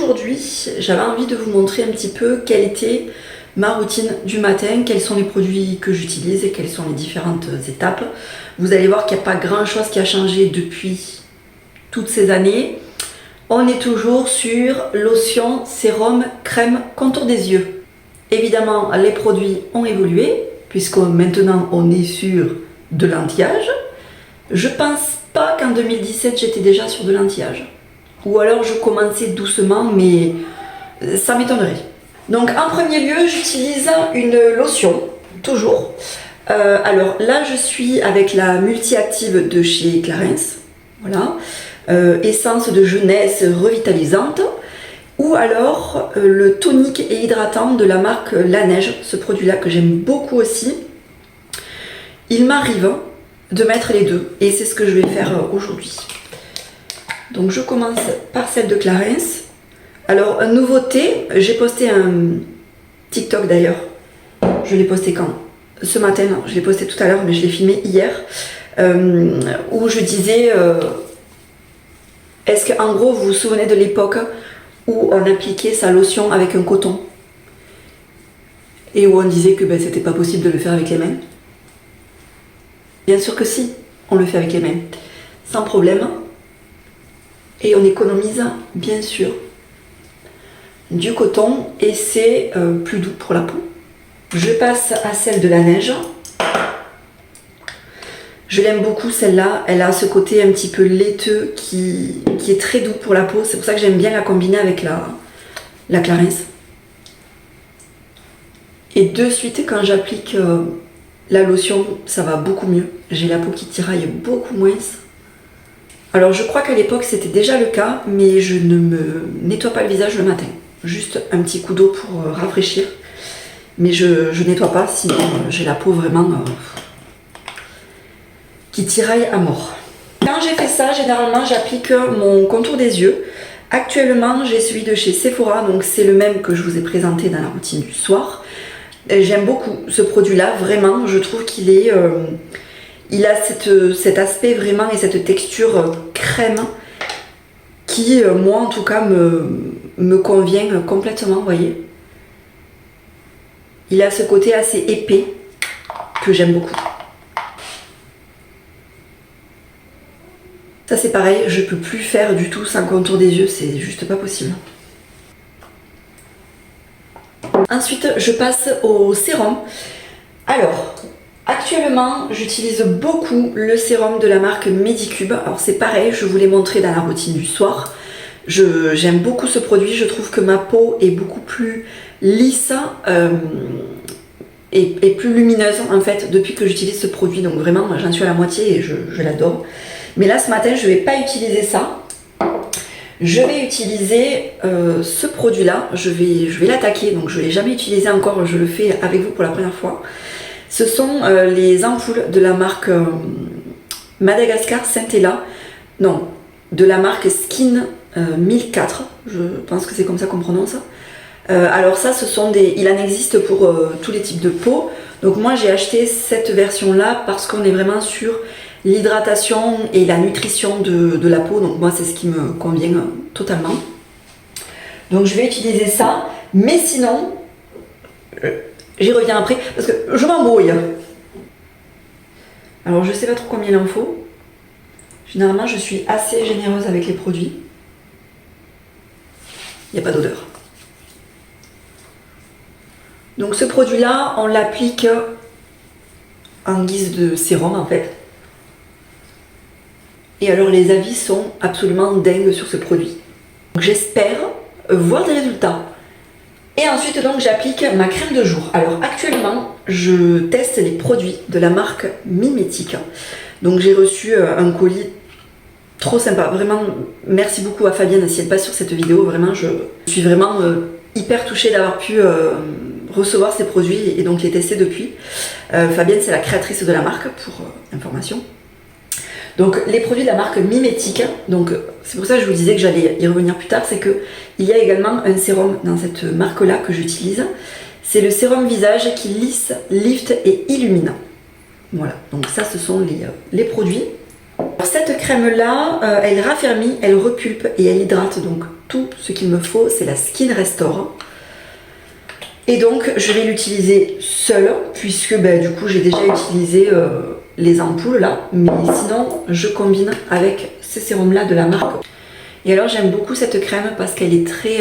aujourd'hui, j'avais envie de vous montrer un petit peu quelle était ma routine du matin, quels sont les produits que j'utilise et quelles sont les différentes étapes. Vous allez voir qu'il n'y a pas grand chose qui a changé depuis toutes ces années. On est toujours sur lotion, sérum, crème, contour des yeux. Évidemment, les produits ont évolué, puisque maintenant on est sur de l'anti-âge. Je pense pas qu'en 2017 j'étais déjà sur de l'anti-âge. Ou alors je commençais doucement, mais ça m'étonnerait. Donc en premier lieu, j'utilise une lotion, toujours. Alors là, je suis avec la multi-active de chez Clarins. Voilà. Essence de jeunesse revitalisante. Ou alors le tonique et hydratant de la marque La Neige, ce produit-là que j'aime beaucoup aussi. Il m'arrive de mettre les deux et c'est ce que je vais faire aujourd'hui. Donc je commence par celle de Clarins. Alors, nouveauté, j'ai posté un TikTok d'ailleurs. Je l'ai posté quand? Ce matin, non, je l'ai posté tout à l'heure, mais je l'ai filmé hier. Où je disais, est-ce qu'en gros, vous vous souvenez de l'époque où on appliquait sa lotion avec un coton? Et où on disait que c'était pas possible de le faire avec les mains? Bien sûr que si, on le fait avec les mains, sans problème. Et on économise, bien sûr, du coton et c'est plus doux pour la peau. Je passe à celle de La Neige. Je l'aime beaucoup celle-là, elle a ce côté un petit peu laiteux qui est très doux pour la peau. C'est pour ça que j'aime bien la combiner avec la Clarins. Et de suite, quand j'applique la lotion, ça va beaucoup mieux. J'ai la peau qui tiraille beaucoup moins. Alors je crois qu'à l'époque c'était déjà le cas, mais je ne me nettoie pas le visage le matin. Juste un petit coup d'eau pour rafraîchir. Mais je nettoie pas, sinon j'ai la peau vraiment qui tiraille à mort. Quand j'ai fait ça, généralement j'applique mon contour des yeux. Actuellement j'ai celui de chez Sephora, donc c'est le même que je vous ai présenté dans la routine du soir. J'aime beaucoup ce produit-là, vraiment, je trouve qu'il est... il a cet aspect vraiment et cette texture crème qui, moi en tout cas, me convient complètement, vous voyez. Il a ce côté assez épais que j'aime beaucoup. Ça c'est pareil, je peux plus faire du tout sans contour des yeux, c'est juste pas possible. Ensuite, je passe au sérum. Alors, actuellement, j'utilise beaucoup le sérum de la marque Medicube. Alors c'est pareil, je vous l'ai montré dans la routine du soir. J'aime beaucoup ce produit, je trouve que ma peau est beaucoup plus lisse et plus lumineuse en fait depuis que j'utilise ce produit. Donc vraiment, j'en suis à la moitié et je l'adore. Mais là, ce matin, je ne vais pas utiliser ça. Je vais utiliser ce produit-là, je vais l'attaquer, donc je ne l'ai jamais utilisé encore, je le fais avec vous pour la première fois. Ce sont les ampoules de la marque Madagascar Centella, non, de la marque Skin 1004, je pense que c'est comme ça qu'on prononce. Alors ça, il en existe pour tous les types de peau, donc moi j'ai acheté cette version-là parce qu'on est vraiment sur l'hydratation et la nutrition de la peau, donc moi c'est ce qui me convient totalement. Donc je vais utiliser ça, mais sinon, j'y reviens après, parce que je m'embrouille. Alors je sais pas trop combien il en faut. Généralement je suis assez généreuse avec les produits. Il n'y a pas d'odeur. Donc ce produit-là, on l'applique en guise de sérum en fait. Et alors les avis sont absolument dingues sur ce produit. J'espère voir des résultats. Et ensuite donc j'applique ma crème de jour. Alors actuellement je teste les produits de la marque Mimétique. Donc j'ai reçu un colis trop sympa. Vraiment merci beaucoup à Fabienne si elle passe sur cette vidéo. Vraiment je suis vraiment hyper touchée d'avoir pu recevoir ces produits et donc les tester depuis. Fabienne c'est la créatrice de la marque pour information. Donc les produits de la marque Mimétique, donc c'est pour ça que je vous disais que j'allais y revenir plus tard, c'est que il y a également un sérum dans cette marque-là que j'utilise. C'est le sérum visage qui lisse, lift et illumine. Voilà, donc ça ce sont les produits. Alors, cette crème là, elle raffermit, elle repulpe et elle hydrate, donc tout ce qu'il me faut c'est la Skin Restore. Et donc je vais l'utiliser seule puisque du coup j'ai déjà utilisé les ampoules là, mais sinon je combine avec ce sérum là de la marque. Et alors j'aime beaucoup cette crème parce qu'elle est très,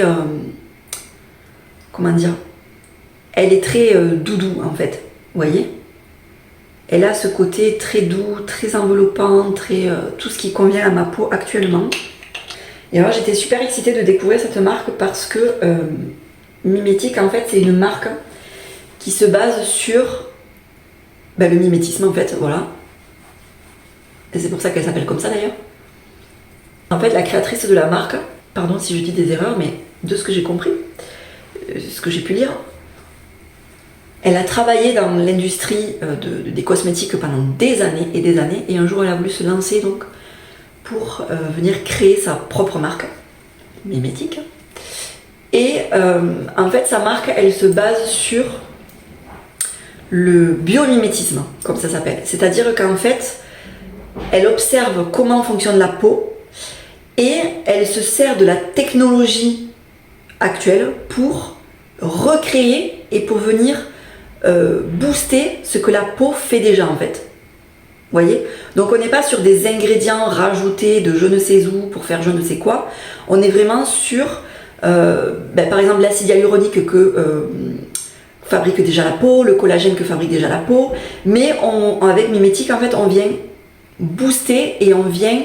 comment dire, elle est très doudou en fait, vous voyez. Elle a ce côté très doux, très enveloppant, très tout ce qui convient à ma peau actuellement. Et alors j'étais super excitée de découvrir cette marque parce que Mimétique en fait c'est une marque qui se base sur le mimétisme en fait, voilà. Et c'est pour ça qu'elle s'appelle comme ça d'ailleurs. En fait la créatrice de la marque, pardon si je dis des erreurs, mais de ce que j'ai compris, ce que j'ai pu lire, elle a travaillé dans l'industrie des cosmétiques pendant des années, et un jour elle a voulu se lancer donc pour venir créer sa propre marque, Mimétique. Et en fait sa marque elle se base sur le biomimétisme, comme ça s'appelle. C'est-à-dire qu'en fait elle observe comment fonctionne la peau et elle se sert de la technologie actuelle pour recréer et pour venir booster ce que la peau fait déjà en fait. Vous voyez? Donc on n'est pas sur des ingrédients rajoutés de je ne sais où pour faire je ne sais quoi. On est vraiment sur par exemple l'acide hyaluronique que fabrique déjà la peau, le collagène que fabrique déjà la peau, mais avec Mimétique en fait on vient booster et on vient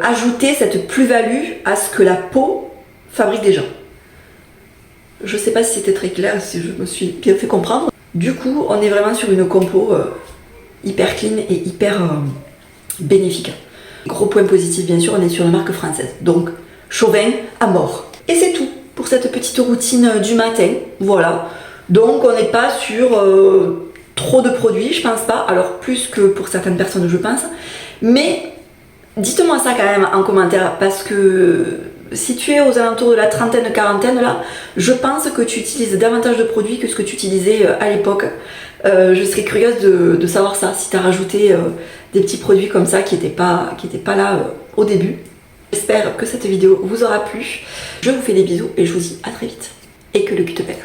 ajouter cette plus-value à ce que la peau fabrique déjà. Je sais pas si c'était très clair, si je me suis bien fait comprendre. Du coup, on est vraiment sur une compo hyper clean et hyper bénéfique. Gros point positif, bien sûr, on est sur une marque française. Donc, Chauvin à mort. Et c'est tout pour cette petite routine du matin. Voilà. Donc, on n'est pas sur trop de produits, je pense pas. Alors, plus que pour certaines personnes, je pense. Mais, dites-moi ça quand même en commentaire, parce que si tu es aux alentours de la trentaine, quarantaine là, je pense que tu utilises davantage de produits que ce que tu utilisais à l'époque. Je serais curieuse de savoir ça, si tu as rajouté des petits produits comme ça qui n'étaient pas là au début. J'espère que cette vidéo vous aura plu. Je vous fais des bisous et je vous dis à très vite. Et que le cul te pèle.